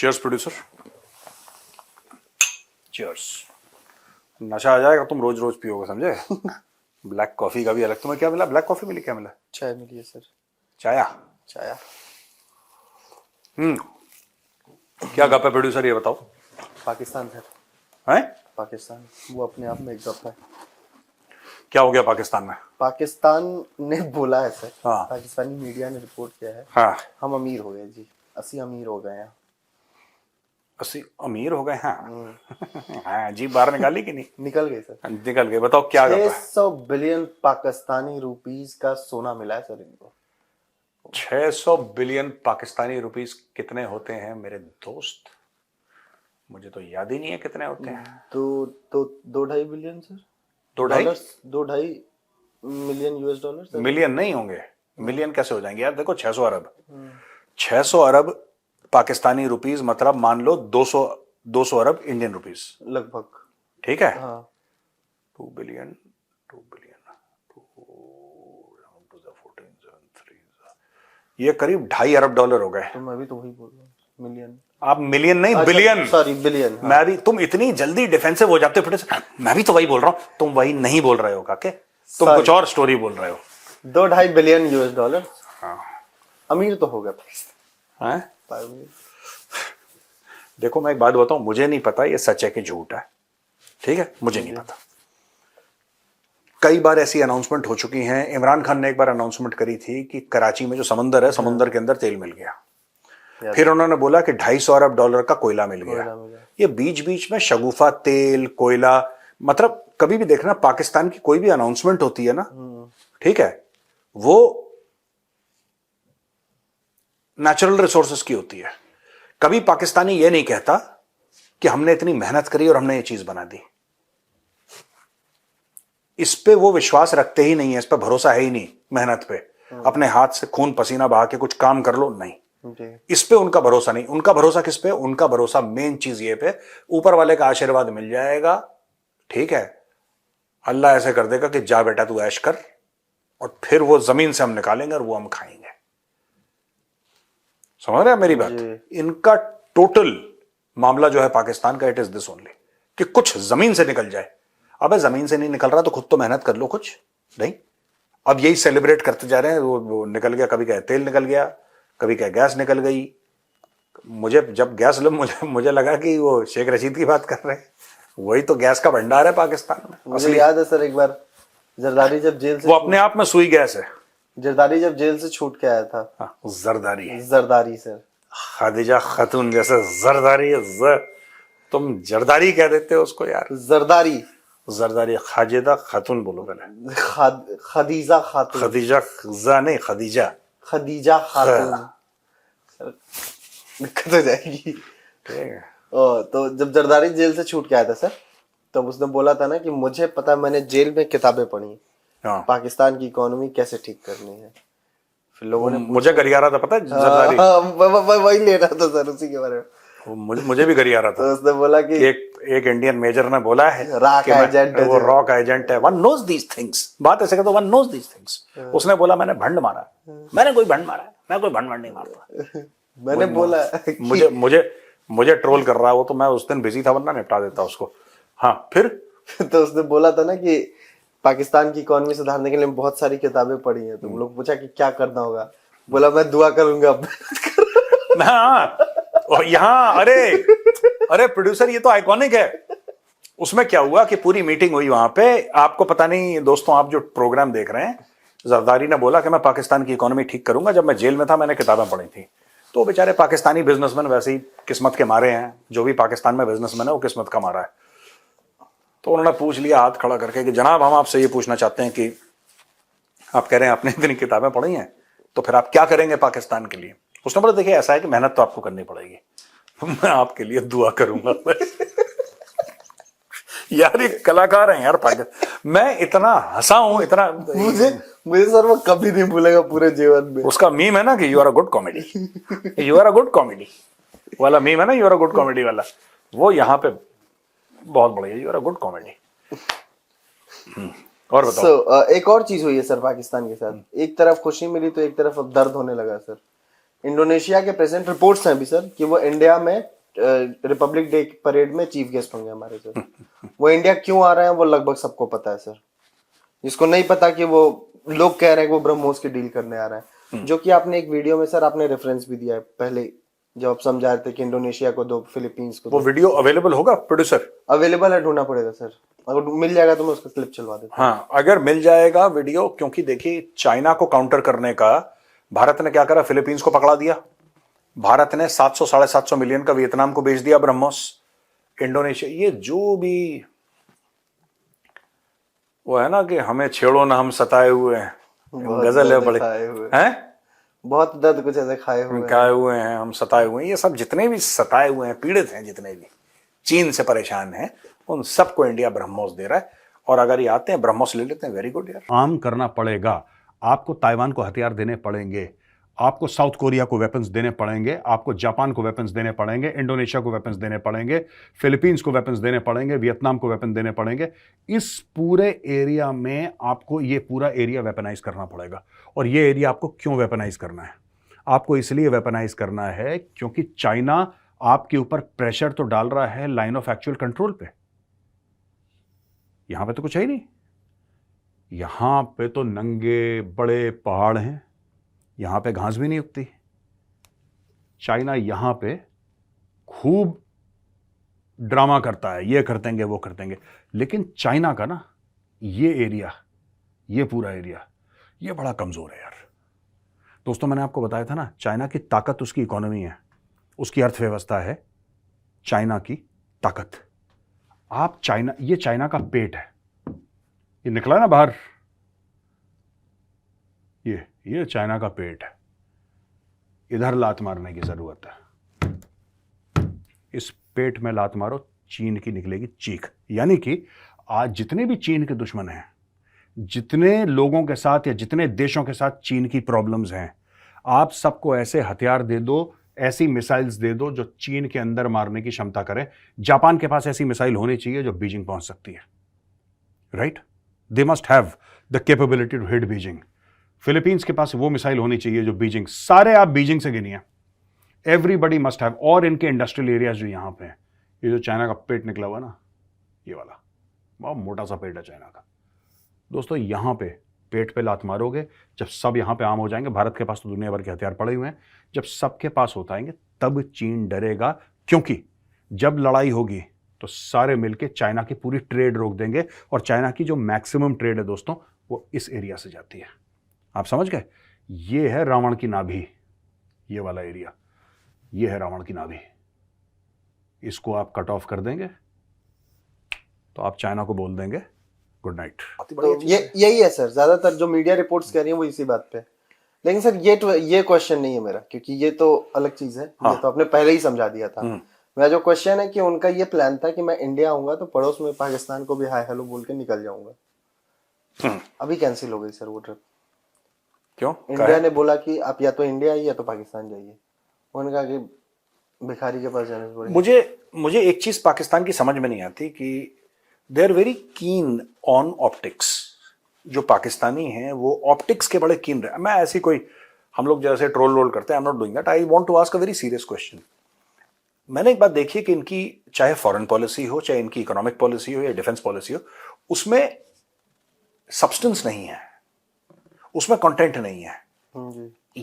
Cheers producer, cheers. नशा आ जाएगा, तुम रोज रोज पियोगे समझे। ब्लैक कॉफी का भी अलग। तुम्हें क्या मिला? ब्लैक कॉफी मिली? क्या मिला? चाय मिली है सर। चाया? चाया। क्या गप है प्रोड्यूसर, ये बताओ। पाकिस्तान सर। हैं? पाकिस्तान वो अपने आप में एक गप है। क्या हो गया पाकिस्तान में? पाकिस्तान ने बोला है सर, हाँ। पाकिस्तानी मीडिया ने रिपोर्ट किया है, हाँ। हम अमीर हो गए जी, 80 अमीर हो गए हैं। 80 अमीर हो गए? हाँ। हाँ जी, बाहर निकाली कि नहीं? निकल गए सर। निकल गए। बताओ क्या गप है? 600 बिलियन पाकिस्तानी रुपीस का सोना मिला है सर इनको। 600 बिलियन पाकिस्तानी रुपीस कितने होते हैं मेरे दोस्त? मुझे तो याद ही नहीं है कितने होते हैं। दो ढाई billion sir. 2.5 million US dollar sir. Million नहीं होंगे, मिलियन कैसे हो जाएंगे यार? देखो 600 अरब, 600 अरब पाकिस्तानी रुपीस मतलब मान लो 200 अरब इंडियन रुपीस लगभग। ठीक है। हाँ। 2 बिलियन ये करीब 2.5 अरब डॉलर हो गए। तो मैं भी तो वही बोल रहा हूँ, मिलियन। आप मिलियन नहीं, बिलियन। Sorry, billion. हाँ। मैं भी, तुम इतनी जल्दी डिफेंसिव हो जाते हो। मैं भी तो वही बोल रहा हूं, तुम वही नहीं बोल रहे हो काके, तुम कुछ और स्टोरी बोल रहे हो। 2.5 बिलियन यूएस डॉलर। हाँ। अमीर तो हो गया हैं? पाकिस्तान। देखो मैं एक बात बताऊं, मुझे नहीं पता ये सच है कि झूठ है, ठीक है, मुझे नहीं पता। कई बार ऐसी अनाउंसमेंट हो चुकी हैं। इमरान खान ने एक बार अनाउंसमेंट करी थी कि कराची में जो समंदर है, समंदर के अंदर तेल मिल गया। फिर उन्होंने बोला कि 250 अरब डॉलर का कोयला मिल गया। ये बीच बीच में शगुफा, तेल, कोयला, मतलब कभी भी देखना पाकिस्तान की कोई भी अनाउंसमेंट होती है ना, ठीक है, वो नेचुरल रिसोर्सेस की होती है। कभी पाकिस्तानी ये नहीं कहता कि हमने इतनी मेहनत करी और हमने ये चीज बना दी। इस पे वो विश्वास रखते ही नहीं है, इस पे भरोसा है ही नहीं। मेहनत पे अपने हाथ से खून पसीना बहा के कुछ काम कर लो, नहीं, इस पे उनका भरोसा नहीं। उनका भरोसा किस पे? उनका भरोसा मेन चीज ये पे, ऊपर वाले का आशीर्वाद मिल जाएगा, ठीक है, अल्लाह ऐसे कर देगा कि जा बेटा तू ऐश कर, और फिर वो जमीन से हम निकालेंगे और वो हम खाएंगे। समझ रहे हैं मेरी बात? इनका टोटल मामला जो है पाकिस्तान का, इट इज दिस ओनली कि कुछ जमीन से निकल जाए। अबे जमीन से नहीं निकल रहा तो खुद तो मेहनत कर लो कुछ। नहीं, अब यही सेलिब्रेट करते जा रहे हैं। वो निकल गया, कभी क्या तेल निकल गया, कभी क्या गैस निकल गई। मुझे जब गैस मुझे लगा कि वो शेख रशीद की बात कर रहे हैं। वही तो गैस का भंडार है पाकिस्तान में। मुझे याद है सर, एक बार जरदारी जब जेल से, वो अपने आप में सुई गैस है। जरदारी जब जेल से छूट के आया था। हाँ, जरदारी सर। खादिजा खातून जैसे जरदारी है। तुम जरदारी कह देते हो उसको यार। जरदारी खाजिदा खातून बोलो पहले। खदीजा खातून। नहीं, खदीजा खातून। दिक्कत हो जाएगी। ठीक है। तो जब जरदारी जेल से छूट के आया था सर, तब उसने बोला था ना कि मुझे पता, मैंने जेल में किताबें पढ़ी, हाँ, पाकिस्तान की इकोनॉमी कैसे ठीक करनी है। फिर लोगों ने मुझे गरिया रहा था, पता है जरदारी। वही ले रहा था सर, उसी के बारे में। मुझे भी गरिया रहा था। तो उसने बोला कि एक इंडियन मेजर ने बोला है रॉक एजेंट है, वो रॉक एजेंट है, वन नोज दीज थिंग्स। बात ऐसे कहते, वन नोज दीज थिंग्स। उसने बोला मैंने भंड मारा। मैंने कोई भंड मारा? मैं कोई भंड नहीं मारता। मैंने बोला मुझे ट्रोल कर रहा है वो, तो मैं उस दिन बिजी था, वरना निपटा देता उसको। हाँ, फिर तो उसने बोला था ना कि पाकिस्तान की इकोनॉमी सुधारने के लिए बहुत सारी किताबें पढ़ी हैं। तुम लोग पूछा कि क्या करना होगा, बोला मैं दुआ करूंगा। और यहाँ अरे प्रोड्यूसर, ये तो आइकॉनिक है। उसमें क्या हुआ कि पूरी मीटिंग हुई वहां पे। आपको पता नहीं दोस्तों, आप जो प्रोग्राम देख रहे हैं, जरदारी ने बोला कि मैं पाकिस्तान की इकोनॉमी ठीक करूंगा। जब मैं जेल में था मैंने किताबें पढ़ी थी। तो बेचारे पाकिस्तानी बिजनेसमैन वैसे ही किस्मत के मारे हैं। जो भी पाकिस्तान में बिजनेसमैन है वो किस्मत का मारा है। तो उन्होंने पूछ लिया हाथ खड़ा करके कि जनाब हम आपसे ये पूछना चाहते हैं कि आप कह रहे हैं आपने इतनी किताबें पढ़ी हैं, तो फिर आप क्या करेंगे पाकिस्तान के लिए? उसने बोला देखिए ऐसा है कि मेहनत तो आपको करनी पड़ेगी, मैं आपके लिए दुआ करूंगा। यार ये कलाकार हैं यार पाकिस्तान। मैं इतना हंसा हूं, इतना मुझे सर वो कभी नहीं भूलेगा पूरे जीवन में। उसका मीम है ना कि you are a good comedy, you are a good comedy वाला मीम है ना, you are a good comedy वाला। वो यहाँ पे बहुत बढ़िया, you are a good comedy. और बताओ। एक और चीज हुई है सर पाकिस्तान के साथ। एक तरफ खुशी मिली तो एक तरफ अब दर्द होने लगा सर। इंडोनेशिया के प्रेसिडेंट, रिपोर्ट्स हैं अभी सर कि वो इंडिया में रिपब्लिक डे परेड में चीफ गेस्ट होंगे हमारे सर। वो इंडिया क्यों आ रहे हैं वो लगभग सबको पता है सर। जिसको नहीं पता कि वो लोग कह रहे हैं कि वो ब्रह्मोस की डील करने आ रहा है, जो कि आपने एक वीडियो में सर आपने रेफरेंस भी दिया है पहले, जब आप समझा रहे थे कि इंडोनेशिया को दो, फिलीपींस को वो दो। वीडियो अवेलेबल होगा प्रोड्यूसर? अवेलेबल है, ढूंढना पड़ेगा सर, अगर मिल जाएगा तो मैं उसका क्लिप चलवा देता हाँ, अगर मिल जाएगा वीडियो, क्योंकि देखिए चाइना को काउंटर करने का भारत ने क्या करा, फिलीपींस को पकड़ा दिया। भारत ने 700 750 मिलियन का वियतनाम को बेच दिया ब्रह्मोस। इंडोनेशिया, ये जो भी वो है ना कि हमें छेड़ो ना हम सताए हुए हैं, बहुत गजल है दर्द बड़े खाए हुए। हैं, बहुत दर्द कुछ ऐसे खाए हुए हैं। खाए हुए हैं, हम सताए हुए हैं। ये सब जितने भी सताए हुए हैं, पीड़ित हैं, जितने भी चीन से परेशान हैं, उन सबको इंडिया ब्रह्मोस दे रहा है। और अगर ये आते हैं ब्रह्मोस ले लेते हैं, वेरी गुड यार। आम करना पड़ेगा। आपको ताइवान को हथियार देने पड़ेंगे, आपको साउथ कोरिया को वेपन्स देने पड़ेंगे, आपको जापान को वेपन्स देने पड़ेंगे, इंडोनेशिया को वेपन्स देने पड़ेंगे, फिलीपींस को वेपन्स देने पड़ेंगे, वियतनाम को वेपन देने पड़ेंगे। इस पूरे एरिया में आपको ये पूरा एरिया वेपनाइज करना पड़ेगा। और ये एरिया आपको क्यों वेपनाइज करना है? आपको इसलिए वेपनाइज करना है क्योंकि चाइना आपके ऊपर प्रेशर तो डाल रहा है लाइन ऑफ एक्चुअल कंट्रोल पे। यहां पे तो कुछ है ही नहीं, यहां पे तो नंगे बड़े पहाड़ हैं, यहां पे घास भी नहीं उगती। चाइना यहां पे खूब ड्रामा करता है, ये कर देंगे वो कर देंगे, लेकिन चाइना का ना ये एरिया, ये पूरा एरिया, ये बड़ा कमजोर है यार। दोस्तों, मैंने आपको बताया था ना, चाइना की ताकत उसकी इकोनॉमी है, उसकी अर्थव्यवस्था है चाइना की ताकत। आप चाइना, ये चाइना का पेट है, ये निकला ना बाहर, ये चाइना का पेट है। इधर लात मारने की जरूरत है, इस पेट में लात मारो, चीन की निकलेगी चीख। यानी कि आज जितने भी चीन के दुश्मन हैं, जितने लोगों के साथ या जितने देशों के साथ चीन की प्रॉब्लम्स हैं, आप सबको ऐसे हथियार दे दो, ऐसी मिसाइल्स दे दो जो चीन के अंदर मारने की क्षमता करें। जापान के पास ऐसी मिसाइल होनी चाहिए जो बीजिंग पहुंच सकती है, right? They must have the capability to hit Beijing. Philippines के पास वो मिसाइल होनी चाहिए जो बीजिंग, सारे आप बीजिंग से गिनिए, एवरीबडी मस्ट हैव। और इनके इंडस्ट्रियल एरियाज जो यहां पे हैं, ये जो चाइना का पेट निकला हुआ ना, ये वाला बहुत मोटा सा पेट है चाइना का। दोस्तों, यहां पे पेट पे लात मारोगे, जब सब यहां पे आम हो जाएंगे, भारत के पास तो दुनिया भर के हथियार पड़े हुए हैं, जब सबके पास होता आएंगे तब चीन डरेगा। क्योंकि जब लड़ाई होगी तो सारे मिलके चाइना की पूरी ट्रेड रोक देंगे, और चाइना की जो मैक्सिमम ट्रेड है दोस्तों, वो इस एरिया से जाती है। आप समझ गए? ये है रावण की नाभि, ये वाला एरिया, ये है रावण की नाभि। इसको आप कट ऑफ कर देंगे तो आप चाइना को बोल देंगे गुड नाइट। तो यही है सर, ज्यादातर जो मीडिया रिपोर्ट्स कह रही हैं वो इसी बात पे। लेकिन सर ये क्वेश्चन नहीं है मेरा, क्योंकि ये तो अलग चीज है। हाँ। ये तो आपने पहले ही समझा दिया था। मेरा जो क्वेश्चन है कि उनका ये प्लान था कि मैं इंडिया आऊंगा तो पड़ोस में पाकिस्तान को भी हाय हेलो बोल के निकल जाऊंगा। अभी कैंसिल हो गई सर वो ट्रिप। क्यों? इंडिया ने बोला कि आप या तो इंडिया आइए या तो पाकिस्तान जाइए। उन्होंने कहा कि भिखारी के पास जाने से बढ़िया। मुझे एक चीज पाकिस्तान की समझ में नहीं आती कि they are very keen on optics. जो पाकिस्तानी हैं वो ऑप्टिक्स के बड़े कीन रहे। मैं ऐसी कोई, हम लोग जैसे ट्रोल रोल करते हैं, I am not doing that. I want to ask a very serious question. मैंने एक बात देखी है कि इनकी चाहे फॉरेन पॉलिसी हो, चाहे इनकी इकोनॉमिक पॉलिसी हो या डिफेंस पॉलिसी हो, उसमें सब्सटेंस नहीं है, उसमें कंटेंट नहीं है।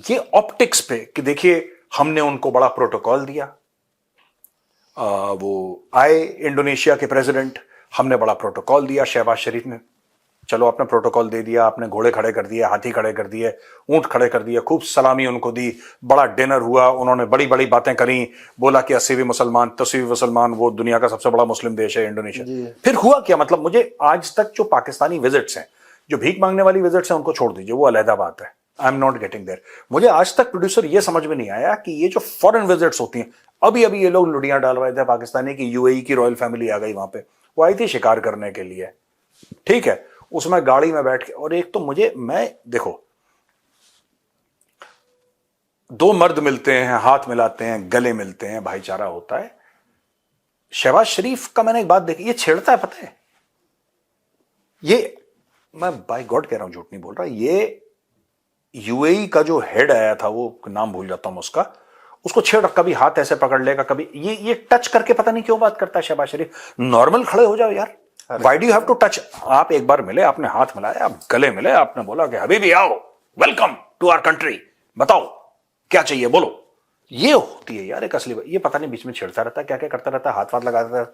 ये ऑप्टिक्स पे कि देखिए हमने उनको बड़ा प्रोटोकॉल दिया, वो आए इंडोनेशिया के प्रेसिडेंट, हमने बड़ा प्रोटोकॉल दिया। शहबाज शरीफ ने चलो अपना प्रोटोकॉल दे दिया, आपने घोड़े खड़े कर दिए, हाथी खड़े कर दिए, ऊंट खड़े कर दिए, खूब सलामी उनको दी, बड़ा डिनर हुआ, उन्होंने बड़ी बड़ी बातें करी, बोला कि 80वीं मुसलमान 80वीं मुसलमान, वो दुनिया का सबसे बड़ा मुस्लिम देश है इंडोनेशिया। फिर हुआ क्या? मतलब मुझे आज तक जो पाकिस्तानी विजिट्स हैं, जो भीख मांगने वाली विजिट्स हैं, उनको छोड़ दीजिए, वो अलहदा बात है। I am not getting there. मुझे आज तक प्रोड्यूसर ये समझ में नहीं आया कि ये जो फॉरेन विजिट्स होती हैं, अभी अभी ये लोग लुड़ियां डाल रहे थे पाकिस्तानी की, यूएई की रॉयल फैमिली आ गई वहां पे, वो आई थी शिकार करने के लिए, ठीक है, उसमें गाड़ी में बैठ के। और एक तो मैं देखो, दो मर्द मिलते हैं, हाथ मिलाते हैं, गले मिलते हैं, भाईचारा होता है। शहबाज शरीफ का मैंने एक बात देखी, ये छेड़ता है, पता है, ये मैं बाय गॉड कह रहा हूं, झूठ नहीं बोल रहा, ये यूएई का जो हेड आया था, वो नाम भूल जाता हूं उसका, उसको छेड़, कभी हाथ ऐसे पकड़ लेगा, कभी ये टच करके पता नहीं क्यों बात करता है शहबाज शरीफ। नॉर्मल खड़े हो जाओ यार, why do you have to touch. आप एक बार मिले, आपने हाथ मिलाया, आप गले मिले, आपने बोला कि हबीबी आओ, वेलकम टू आवर कंट्री, बताओ क्या चाहिए, बोलो। ये होती है यार एक असली। ये पता नहीं बीच में छेड़ता रहता है, क्या क्या करता रहता है, हाथ वाथ लगा देता है।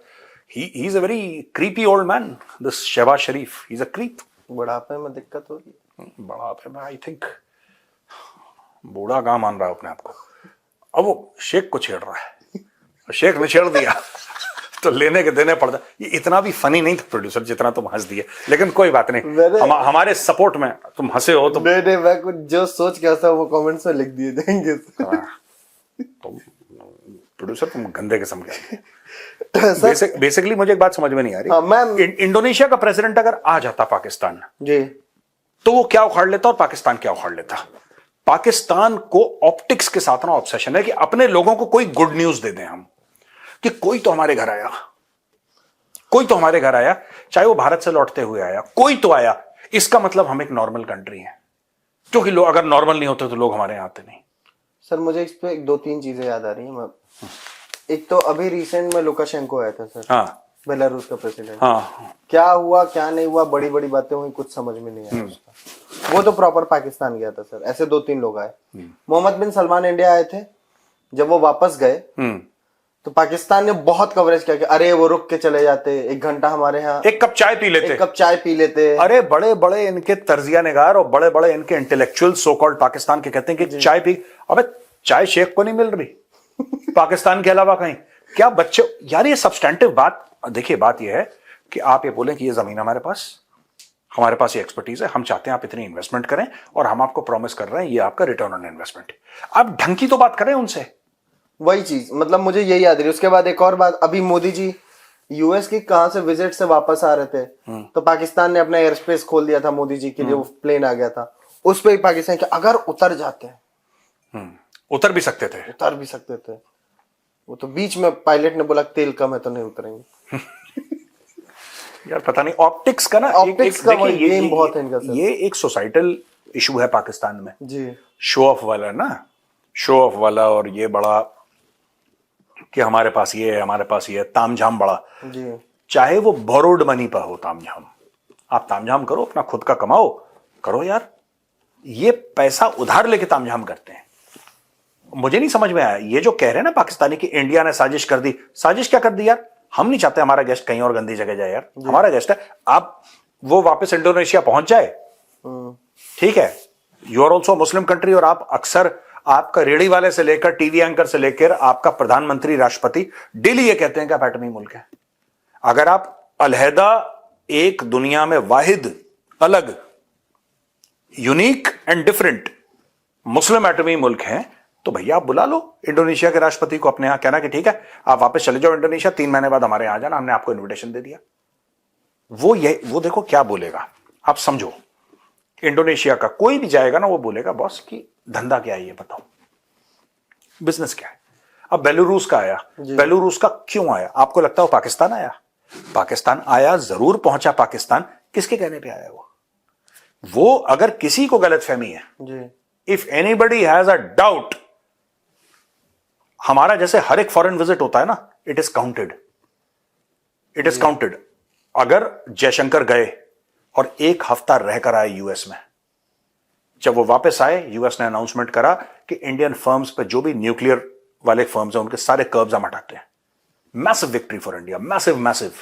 He is a very creepy old man, this Shahbaz Sharif, he is a creep. बुढ़ापे में दिक्कत होगी। बुढ़ापे में आई थिंक बूढ़ा कहां मान रहा है अपने आप को। अब वो शेख को छेड़ रहा है, शेख ने छेड़ दिया तो लेने के देने पड़ता। ये इतना भी फनी नहीं था प्रोड्यूसर जितना तुम हंस दिए, लेकिन कोई बात नहीं, हमारे सपोर्ट में तुम हंसे हो तो। मैं कुछ जो सोच के हंसा वो कमेंट्स में लिख दिए जाएंगे। तो प्रोड्यूसर तुम गंदे किस्म के। बेसिकली मुझे एक बात समझ में नहीं आ रही। इंडोनेशिया का प्रेसिडेंट अगर आ जाता पाकिस्तान जी, तो वो क्या उखाड़ लेता और पाकिस्तान क्या उखाड़ लेता। पाकिस्तान को ऑप्टिक्स के साथ ना ऑब्सेशन है कि अपने लोगों को कोई गुड न्यूज दे दें हम, कि कोई तो हमारे घर आया, कोई तो हमारे घर आया, चाहे वो भारत से लौटते हुए आया, कोई तो आया, इसका मतलब हम एक नॉर्मल कंट्री है। क्योंकि लोग अगर नॉर्मल नहीं होते तो लोग हमारे यहाँ आते नहीं। सर मुझे इस पे एक दो तीन चीजें याद आ रही हैं। एक तो अभी रिसेंट में लुकाशेंको आया था सर, हाँ, बेलारूस का प्रेसिडेंट। हाँ, क्या हुआ क्या नहीं हुआ, बड़ी बड़ी बातें हुई, कुछ समझ में नहीं आया उसका। वो तो प्रॉपर पाकिस्तान गया था सर। ऐसे दो तीन लोग आए। मोहम्मद बिन सलमान इंडिया आए थे, जब वो वापस गए तो पाकिस्तान ने बहुत कवरेज किया कि अरे वो रुक के चले जाते, 1 घंटा हमारे यहाँ एक कप चाय पी लेते, 1 कप चाय पी लेते। अरे बड़े बड़े इनके तर्जिया निगार और बड़े बड़े इनके इंटेलेक्चुअल सो कॉल्ड पाकिस्तान के कहते हैं कि चाय पी। अबे चाय शेख को नहीं मिल रही पाकिस्तान के अलावा कहीं। क्या बच्चे यार, ये सब्सटेंटिव बात। देखिए बात ये है कि आप ये बोलें कि ये जमीन हमारे पास ये एक्सपर्टीज है, हम चाहते हैं आप इतनी इन्वेस्टमेंट करें और हम आपको प्रॉमिस कर रहे हैं ये आपका रिटर्न ऑन इन्वेस्टमेंट। आप ढंग की तो बात करें उनसे। वही चीज, मतलब मुझे यही याद रही। उसके बाद एक और बात, अभी मोदी जी यूएस की कहां से विजिट से वापस आ रहे थे, तो पाकिस्तान ने अपना एयर स्पेस खोल दिया था मोदी जी के लिए। वो प्लेन आ गया था, उस पर ही पाकिस्तान के अगर उतर जाते हैं, उतर भी सकते थे, उतर भी सकते थे। वो तो बीच में पायलट ने बोला तेल कम है तो नहीं उतरेंगे। यार पता नहीं ऑप्टिक्स का ना, ऑप्टिक्स का गेम बहुत है इनका सर। ये एक सोसाइटल इशू है पाकिस्तान में जी, शो ऑफ वाला ना, शो ऑफ वाला। और ये बड़ा कि हमारे पास ये है, हमारे पास ये है, तामझाम बड़ा जी। चाहे वो बोरोड मनी पर हो तामझाम। आप तामझाम करो, अपना खुद का कमाओ, करो यार। ये पैसा उधार लेके तामझाम करते हैं। मुझे नहीं समझ में आया ये जो कह रहे हैं ना पाकिस्तानी की इंडिया ने साजिश कर दी। साजिश क्या कर दी यार? हम नहीं चाहते हमारा गेस्ट कहीं और गंदी जगह जाए यार, हमारा गेस्ट है। आप वो वापस इंडोनेशिया पहुंच जाए, ठीक है, you are also Muslim country. और आप अक्सर, आपका रेडी वाले से लेकर टीवी एंकर से लेकर आपका प्रधानमंत्री, राष्ट्रपति डेली ये कहते हैं कि आप एटमी मुल्क है। अगर आप अलहदा एक दुनिया में वाहिद, अलग, यूनिक एंड डिफरेंट मुस्लिम एटमी मुल्क हैं, तो भैया आप बुला लो इंडोनेशिया के राष्ट्रपति को अपने यहां, कहना कि ठीक है आप वापस चले जाओ इंडोनेशिया, 3 महीने बाद हमारे यहां आ जाना, हमने आपको इन्विटेशन दे दिया। वो देखो क्या बोलेगा, आप समझो। इंडोनेशिया का कोई भी जाएगा ना, वो बोलेगा बॉस कि धंधा क्या है ये बताओ, बिजनेस क्या है। अब बेलारूस का आया, बेलारूस का क्यों आया? आपको लगता है वो पाकिस्तान आया? पाकिस्तान आया, जरूर पहुंचा पाकिस्तान। किसके कहने पे आया वो अगर किसी को गलतफहमी है, if anybody has a doubt, हमारा जैसे हर एक फॉरेन विजिट होता है ना, it is counted, it is counted. अगर जयशंकर गए और 1 हफ्ता रहकर आए यूएस में, जब वो वापस आए, यूएस ने अनाउंसमेंट करा कि इंडियन फर्म्स पे जो भी न्यूक्लियर वाले फर्म्स हैं उनके सारे कर्ब्स हम हटाते हैं। Massive victory for India, massive massive,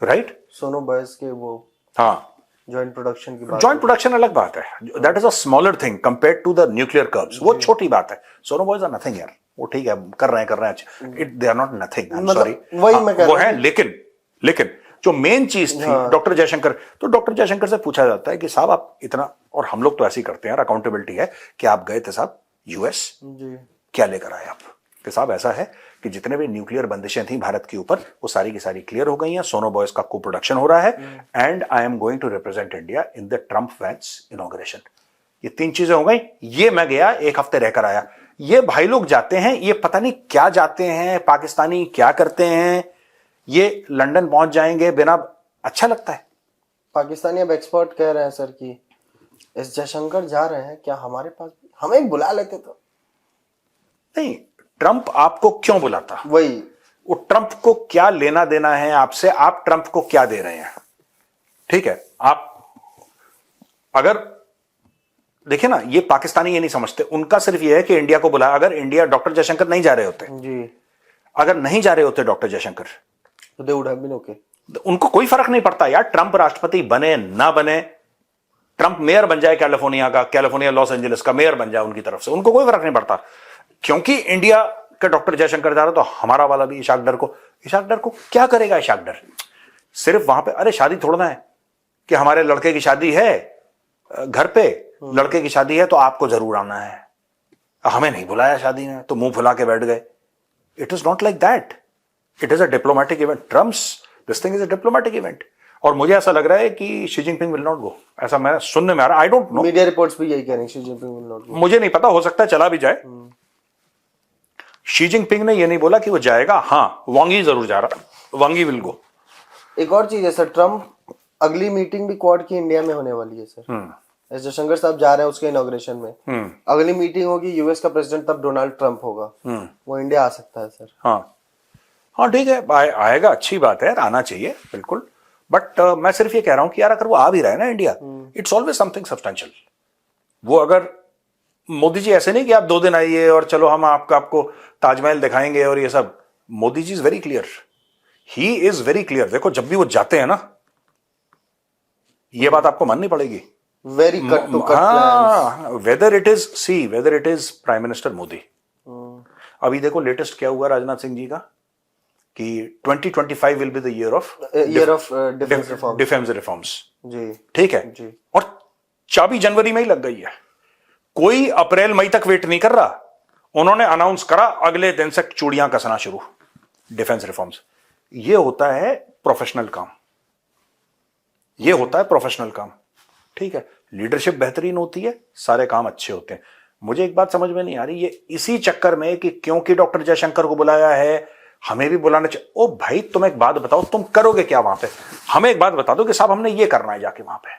right. सोनो बॉयज के वो, हाँ, जॉइंट प्रोडक्शन की बात, जॉइंट प्रोडक्शन अलग बात है, that is a smaller thing compared to the nuclear curbs. वो छोटी बात है। सोनो बॉयज आर नथिंग यार, वो ठीक है कर रहे हैं it, they are not nothing, I am sorry, वही मैं कह वो रहा है। लेकिन जो मेन चीज थी डॉक्टर जयशंकर, तो डॉक्टर जयशंकर से पूछा जाता है कि साहब आप इतना, और हम लोग तो ऐसे ही करते हैं यार, अकाउंटेबिलिटी है, कि आप गए थे साहब यूएस, क्या लेकर आए आप? कि साहब ऐसा है कि जितने भी न्यूक्लियर बंदिशें थी भारत के ऊपर, वो सारी की सारी क्लियर हो गई हैं। सोनो बॉयज का को प्रोडक्शन हो रहा है, and I am going to represent India in the Trump Vance inauguration. ये 3 चीजें हो गई। ये मैं गया, 1 हफ्ते रहकर आया। ये भाई लोग जाते हैं, ये पता नहीं क्या जाते हैं, पाकिस्तानी क्या करते हैं, ये लंदन पहुंच जाएंगे बिना, अच्छा लगता है। पाकिस्तानी अब एक्सपर्ट कह रहे हैं सर कि एस जयशंकर जा रहे हैं, क्या हमारे पास हमें बुला लेते तो? नहीं, ट्रंप आपको क्यों बुलाता? वही, वो ट्रंप को क्या लेना देना है आपसे? आप ट्रंप को क्या दे रहे हैं? ठीक है, आप अगर देखिए ना, ये पाकिस्तानी ये नहीं समझते, उनका सिर्फ ये है कि इंडिया को बुलाया। अगर इंडिया, डॉक्टर जयशंकर नहीं जा रहे होते जी, अगर नहीं जा रहे होते डॉक्टर जयशंकर, तो they would have been okay. उनको कोई फर्क नहीं पड़ता यार, ट्रंप राष्ट्रपति बने ना बने, ट्रंप मेयर बन जाए कैलिफोर्निया का, कैलिफोर्निया लॉस एंजलिस का मेयर बन जाए उनकी तरफ से, उनको कोई फर्क नहीं पड़ता। क्योंकि इंडिया का डॉक्टर जयशंकर जा रहा तो हमारा वाला भी इशाक डर को क्या करेगा? इशाक डर सिर्फ वहां पे, अरे शादी थोड़ना है कि हमारे लड़के की शादी है घर पे, लड़के की शादी है तो आपको जरूर आना है, हमें नहीं बुलाया शादी में तो मुंह फुला के बैठ गए। It is not like that, it is a diplomatic event. Trump's, this thing is a diplomatic event. और मुझे ऐसा लग रहा है कि Xi Jinping will not go, ऐसा मैं सुनने में आ रहा है। I don't know, media reports भी यही कह रही हैं, Xi Jinping will not go. मुझे नहीं पता, हो सकता है चला भी जाए। शी जिनपिंग ने यह नहीं बोला कि वो जाएगा, हाँ वांग ही जरूर जा रहा, वांग ही विल गो। एक और चीज है सर, ट्रम्प अगली मीटिंग भी क्वाड की इंडिया में होने वाली है सर। एस जयशंकर साहब जा रहे हैं उसके इनॉग्रेशन में। अगली मीटिंग होगी यूएस का प्रेसिडेंट, तब डोनाल्ड ट्रंप होगा, वो इंडिया आ सकता है सर। हाँ हाँ ठीक है, आएगा, अच्छी बात है, आना चाहिए बिल्कुल। बट मैं सिर्फ ये कह रहा हूं कि यार अगर वो आ भी रहा है ना India, it's always something substantial. वो अगर मोदी जी ऐसे नहीं कि आप 2 दिन आइए और चलो हम आपको ताजमहल दिखाएंगे और ये सब। Modi ji is very clear, he is very clear. देखो जब भी वो जाते हैं ना, ये बात आपको माननी पड़ेगी, very cut to cut, whether it is prime minister Modi. अभी देखो लेटेस्ट क्या हुआ राजनाथ सिंह जी का, कि 2025 will be the year of defence reforms. जी ठीक है जी। और चाबी जनवरी में ही लग गई है, कोई अप्रैल मई तक वेट नहीं कर रहा। उन्होंने अनाउंस करा अगले दिन से चूड़ियां कसना शुरू, डिफेंस रिफॉर्म्स। ये होता है प्रोफेशनल काम, ये होता है प्रोफेशनल काम। ठीक है, लीडरशिप बेहतरीन होती है, सारे काम अच्छे होते हैं। मुझे एक बात समझ में नहीं आ रही, ये इसी चक्कर में कि क्योंकि डॉक्टर जयशंकर को बुलाया है हमें भी बुलाना चाहिए। ओ भाई तुम एक बात बताओ, तुम करोगे क्या वहां पे? हमें एक बात बता दो कि साहब हमने ये करना है जाके वहां पे।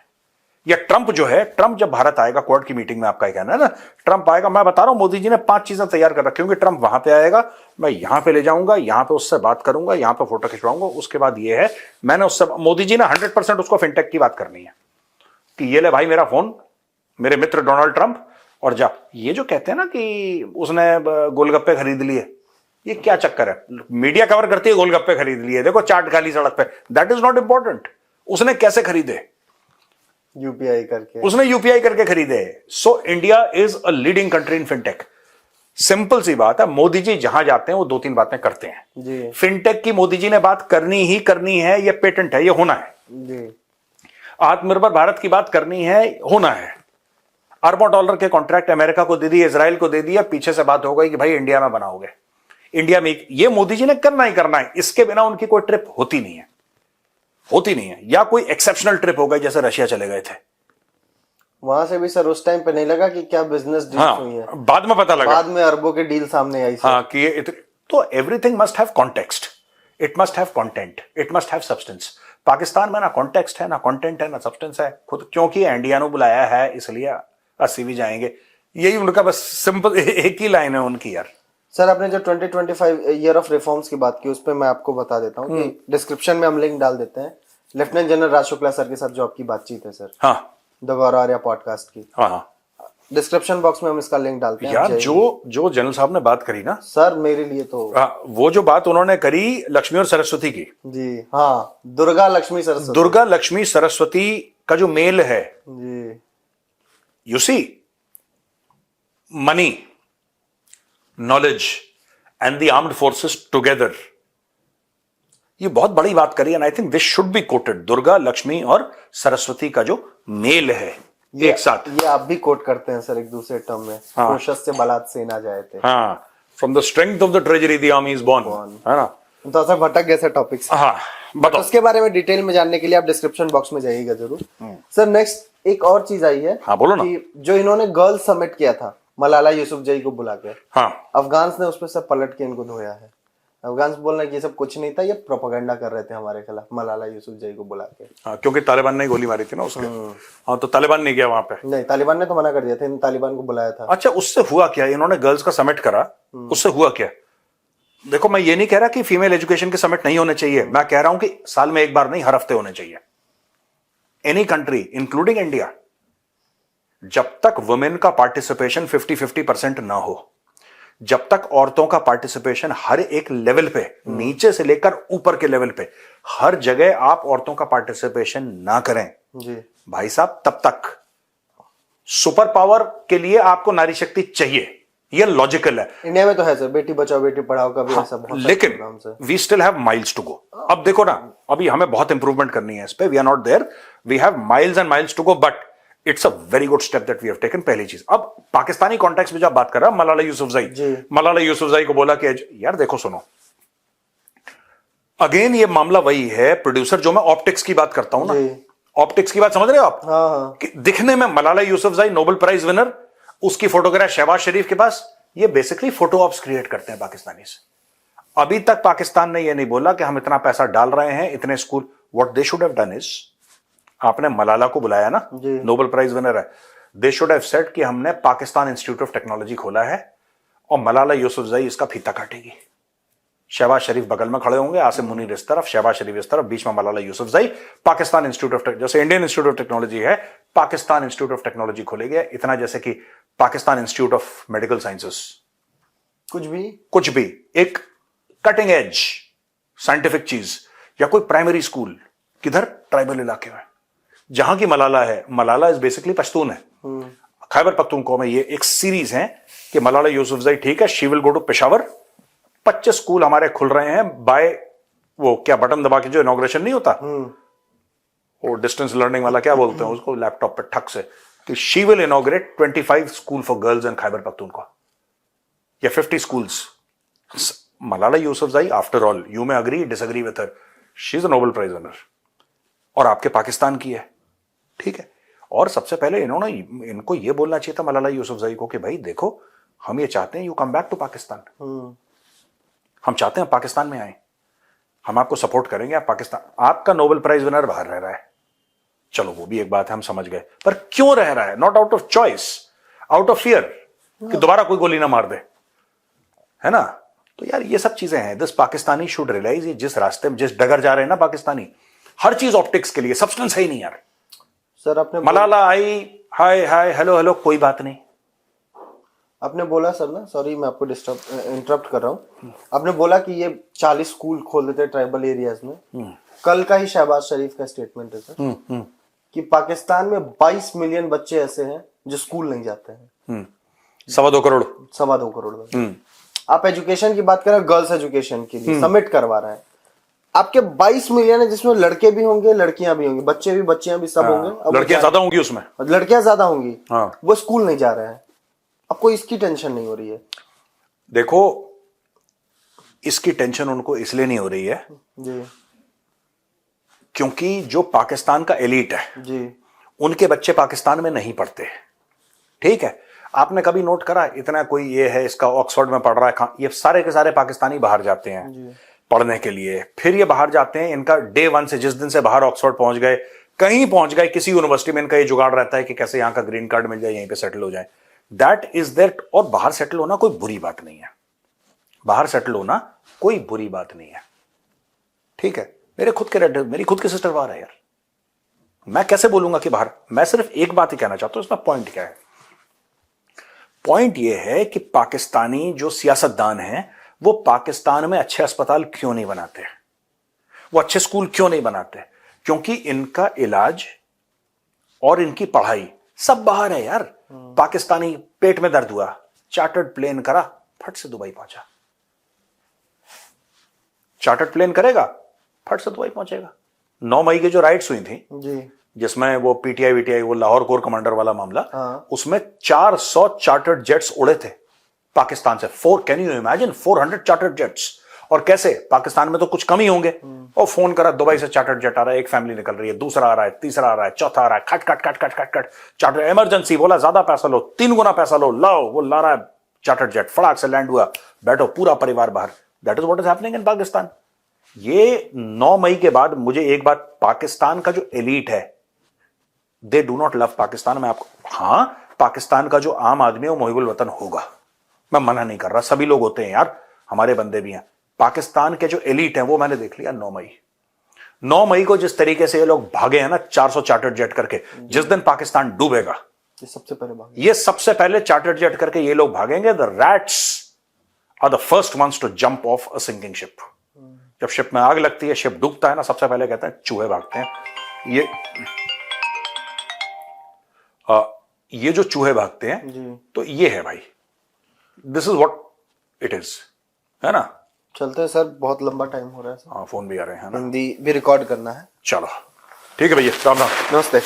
या ट्रंप जो है, ट्रंप जब भारत आएगा क्वाड की मीटिंग में, आपका ये कहना है ना, ट्रंप आएगा, मैं बता रहा हूं मोदी जी ने 5 चीजें तैयार कर रखी होंगी। ट्रंप वहां पे आएगा, मैं यहां पे ले जाऊंगा, यहां पे उससे बात करूंगा, यहां पे फोटो खिंचवाऊंगा। उसके बाद ये है, मैंने उससे, मोदी जी ने 100% उसको फिनटेक की बात करनी है कि ये ले भाई मेरा फोन, मेरे मित्र डोनाल्ड ट्रंप, और जा। ये जो कहते हैं ना कि उसने गोलगप्पे खरीद लिए, ये क्या चक्कर है? मीडिया कवर करती है गोलगप्पे खरीद लिए, देखो चाट खाली सड़क पे, दैट इज नॉट इंपॉर्टेंट। उसने कैसे खरीदे? यूपीआई करके, उसने यूपीआई करके खरीदे। So India is a leading country in fintech. Simple सी बात है, मोदी जी जहां जाते हैं वो 2-3 बातें करते हैं जी फिनटेक की। मोदी जी ने बात करनी ही करनी है, ये पेटेंट है, ये होना है जी। आत्मनिर्भर भारत की बात करनी है, होना है। अरबों डॉलर के कॉन्ट्रैक्ट अमेरिका को दे दिए, इजराइल को दे दिया, पीछे से बात हो गई कि भाई इंडिया में बनाओगे, इंडिया में। ये मोदी जी ने करना ही करना है, इसके बिना उनकी कोई ट्रिप होती नहीं है, होती नहीं है। या कोई एक्सेप्शनल ट्रिप हो गई, जैसे रशिया चले गए थे, वहां से भी सर उस टाइम पे नहीं लगा कि क्या बिजनेस डील हाँ, हुई है, बाद में पता लगा, बाद में अरबों के डील सामने आई सर। हाँ कि तो everything must have context, it must have content, it must have substance. Pakistan में ना कॉन्टेक्स्ट है, ना कंटेंट है, ना सब्सटेंस है। खुद क्योंकि इंडिया ने बुलाया है इसलिए 80 भी जाएंगे, यही उनका बस सिंपल एक ही लाइन है उनकी यार। सर आपने जो 2025 ईयर ऑफ रिफॉर्म्स की बात की, उस पर मैं आपको बता देता हूँ कि डिस्क्रिप्शन में हम लिंक डाल देते हैं। लेफ्टिनेंट जनरल राज शुक्ला सर के साथ जो आपकी बातचीत है सर, हाँ द गौरव आर्या पॉडकास्ट की, हाँ, डिस्क्रिप्शन बॉक्स में हम इसका लिंक डालते हैं यार। जो जनरल साहब ने बात करी ना सर, मेरे लिए तो वो जो बात उन्होंने करी लक्ष्मी और सरस्वती की, जी हाँ, दुर्गा लक्ष्मी सरस्वती, दुर्गा लक्ष्मी सरस्वती का जो मेल है जी, you see, money, knowledge and the armed forces together, ये बहुत बड़ी बात करी। And I think this should be quoted. Durga Lakshmi और सरस्वती का जो मेल है एक साथ, ये आप भी कोट करते हैं सर एक दूसरे टर्म में, कोशस से बलात् सेना जाए थे, हाँ, from the strength of the treasury the army is born, है ना। तो सर भटक गए सर टॉपिक से। हाँ बताओ। उसके बारे में डिटेल में जानने के लिए आप डिस्क्रिप्शन बॉक्स में जाइएगा जरूर। सर नेक्स्ट एक और चीज आई है, हाँ बोलो ना। कि जो इन्होंने गर्ल्स समिट किया था मलाला यूसुफजई को बुला के, हाँ अफगान्स ने उस पर सब पलट के इनको धोया है। अफगान बोल रहे हैं कि ये सब कुछ नहीं था, ये प्रोपेगेंडा कर रहे थे हमारे खिलाफ, मलाला यूसुफजई को बुला के। हाँ, क्योंकि तालिबान ने गोली मारी थी ना उसके। हाँ, तो तालिबान नहीं गया वहां पे। नहीं, तालिबान ने तो मना कर दिया था, इन तालिबान को बुलाया था। अच्छा, उससे हुआ क्या? इन्होंने गर्ल्स का समिट करा, उससे हुआ क्या? देखो, मैं ये नहीं कह रहा कि फीमेल एजुकेशन के समिट नहीं होने चाहिए, मैं कह रहा हूं कि साल में एक बार नहीं, हर हफ्ते होने चाहिए। एनी कंट्री इंक्लूडिंग इंडिया, जब तक वुमेन का पार्टिसिपेशन 50-50% ना हो, जब तक औरतों का पार्टिसिपेशन हर एक लेवल पे, नीचे से लेकर ऊपर के लेवल पे, हर जगह आप औरतों का पार्टिसिपेशन ना करें जी भाई साहब, तब तक सुपर पावर के लिए आपको नारी शक्ति चाहिए। यह लॉजिकल है। इंडिया में तो है सर, बेटी बचाओ बेटी पढ़ाओ का भी ऐसा बहुत सारे लेकिन programs है। We still have miles to go. अब देखो ना, अभी हमें बहुत इंप्रूवमेंट करनी है इस पे। We are not there, we have miles and miles to go, but it's a very good step that we have taken. पहली चीज, अब पाकिस्तानी कॉन्टेक्स्ट में जब बात कर रहा, मलाला यूसुफजई को बोला कि यार देखो सुनो, अगेन ये मामला वही है प्रोड्यूसर, जो मैं ऑप्टिक्स की बात करता हूं ना, ऑप्टिक्स की बात समझ रहे हो आप? हाँ। कि दिखने में Malala Yousafzai Nobel prize winner, उसकी फोटोग्राफ शहबाज शरीफ के पास, ये बेसिकली फोटो ऑप्स क्रिएट करते हैं पाकिस्तानी से। अभी तक पाकिस्तान ने ये नहीं बोला कि हम इतना पैसा डाल रहे हैं, इतने school. What they should have done is, आपने मलाला को बुलाया ना, नोबेल प्राइज विनर है, दे शुड हैव सेड कि हमने पाकिस्तान इंस्टीट्यूट ऑफ टेक्नोलॉजी खोला है और मलाला यूसुफजई इसका फीता काटेगी। शहबाज शरीफ बगल में खड़े होंगे, आसिम मुनीर इस तरफ, शहबाज शरीफ इस तरफ, बीच में मलाला यूसुफजई। पाकिस्तान इंस्टीट्यूट ऑफ, जैसे इंडियन इंस्टीट्यूट ऑफ टेक्नोलॉजी है, पाकिस्तान इंस्टीट्यूट ऑफ टेक्नोलॉजी खोलेंगे। इतना जैसे कि Pakistan institute of medical sciences, कुछ भी एक कटिंग एज साइंटिफिक चीज, या कोई प्राइमरी स्कूल किधर, ट्राइबल इलाके में, जहां की मलाला है। मलाला इज बेसिकली पश्तून है, खैबर पख्तूनख्वा में। ये एक सीरीज है कि मलाला यूसुफजई ठीक है, she will go to Peshawar. 25 school हमारे खुल रहे हैं बाय वो क्या बटन दबा के जो इनॉग्रेशन नहीं होता, वो डिस्टेंस लर्निंग वाला क्या बोलते हैं उसको, लैपटॉप पे ठक से, कि she will inaugurate 25 school for girls in Khyber Pakhtunkhwa, या 50 schools. Malala Yousafzai, after all, you may agree disagree with her, she is a Nobel prize winner, और आपके पाकिस्तान की है, ठीक है। और सबसे पहले इन्होंने, इनको यह बोलना चाहिए था मलाला यूसुफजई को कि भाई देखो, हम ये चाहते हैं you come back to Pakistan, हम चाहते हैं पाकिस्तान में आए, हम आपको सपोर्ट करेंगे, आप पाकिस्तान, आपका नोबेल प्राइज विनर बाहर रह रहा है, चलो वो भी एक बात है, हम समझ गए, पर क्यों रह रहा है? Not out of choice, out of fear कि दोबारा कोई गोली ना मार दे, है ना। तो यार ये सब चीजें हैं, दिस पाकिस्तानी शुड रियलाइज, ये जिस रास्ते में, जिस डगर जा रहे हैं ना पाकिस्तानी, हर चीज ऑप्टिक्स के लिए, सब्सटेंस है ही नहीं यार। सर आपने मलाला आई, हाय हाय हेलो हेलो, कोई बात नहीं। आपने बोला सर ना, सॉरी मैं आपको इंटरप्ट कर रहा हूँ, आपने बोला कि ये 40 स्कूल खोल देते हैं ट्राइबल एरियाज में। कल का ही शहबाज शरीफ का स्टेटमेंट है सर, कि पाकिस्तान में 22 मिलियन बच्चे ऐसे हैं जो स्कूल नहीं जाते हैं। 2.25 करोड़, 2.25 करोड़। आप एजुकेशन की बात करें, गर्ल्स एजुकेशन के लिए समिट करवा रहे हैं, आपके 22 मिलियन है जिसमें लड़के भी होंगे, लड़कियां भी होंगी, बच्चे भी, बच्चियां भी, सब होंगे। लड़कियां ज्यादा होंगी उसमें, लड़कियां ज्यादा होंगी, हाँ। वो स्कूल नहीं जा रहे हैं, आपको इसकी टेंशन नहीं हो रही है? देखो, इसकी टेंशन उनको इसलिए नहीं हो रही है जी, क्योंकि जो पाकिस्तान का एलीट है जी, उनके बच्चे पाकिस्तान में नहीं पढ़ते, ठीक है। आपने कभी नोट करा, इतना कोई ये है इसका ऑक्सफोर्ड में पढ़ रहा है, ये सारे के सारे पाकिस्तानी बाहर जाते हैं पढ़ने के लिए, फिर ये बाहर जाते हैं, इनका डे 1 से, जिस दिन से बाहर ऑक्सफोर्ड पहुंच गए, कहीं पहुंच गए, किसी यूनिवर्सिटी में इनका ये जुगाड़ रहता है कि कैसे यहां का ग्रीन कार्ड मिल जाए, यहीं पे सेटल हो जाए। That is that. और बाहर सेटल होना कोई बुरी बात नहीं है, बाहर सेटल होना कोई बुरी बात नहीं है, ठीक है। मेरी खुद की सिस्टर बाहर है यार, मैं कैसे बोलूंगा कि बाहर। मैं सिर्फ एक बात ही कहना चाहता हूं, इसमें पॉइंट क्या है? पॉइंट यह है कि पाकिस्तानी जो सियासतदान हैं वो पाकिस्तान में अच्छे अस्पताल क्यों नहीं बनाते, वो अच्छे स्कूल क्यों नहीं बनाते? क्योंकि इनका इलाज और इनकी पढ़ाई सब बाहर है यार। पाकिस्तानी पेट में दर्द हुआ, चार्टर्ड प्लेन करा, फट से दुबई पहुंचा। चार्टर्ड प्लेन करेगा, फट से दुबई पहुंचेगा। 9 मई की जो राइट्स हुई थी जी, जिसमें वो पीटीआई वीटीआई, वो लाहौर कोर कमांडर वाला मामला, हाँ। उसमें 400 चार्टर्ड जेट्स उड़े थे पाकिस्तान से। Can you imagine 400 chartered jets? और कैसे? पाकिस्तान में तो कुछ कम ही होंगे। और फोन करा, दुबई से चार्टर्ड जेट आ रहा है, एक फैमिली निकल रही है, दूसरा आ रहा है, तीसरा आ रहा है, चौथा आ रहा है, खट खट खट खट खट खट, चार्टर इमरजेंसी, बोला ज्यादा पैसा लो, 3 गुना पैसा लो, लाओ, वो ला रहा है चार्टर्ड जेट, फटाक से लैंड हुआ, बैठो, पूरा परिवार बाहर। That is what is happening in Pakistan. ये 9 मई के बाद मुझे एक बात, पाकिस्तान का जो एलीट है they do not love Pakistan. मैं आपको, हां पाकिस्तान का जो आम आदमी है वो मुहिबुल वतन होगा, मैं मना नहीं कर रहा, सभी लोग होते हैं यार, हमारे बंदे भी हैं। पाकिस्तान के जो एलीट हैं वो मैंने देख लिया 9 मई को जिस तरीके से ये लोग भागे हैं ना 400 चार्टर्ड जेट करके, जिस दिन पाकिस्तान डूबेगा ये सबसे पहले भागे, ये सबसे पहले चार्टर्ड जेट करके ये लोग भागेंगे। The rats are the first ones to jump off a sinking ship. जब शिप में आग लगती है, शिप डूबता है ना, सबसे पहले कहते हैं चूहे भागते हैं। ये जो चूहे भागते हैं जी। तो ये है भाई, this is what it is, है ना। चलते हैं सर, बहुत लंबा टाइम हो रहा है सर। हाँ फोन भी आ रहे हैं ना, हिंदी भी रिकॉर्ड करना है। चलो ठीक है भैया, राम राम। नमस्ते।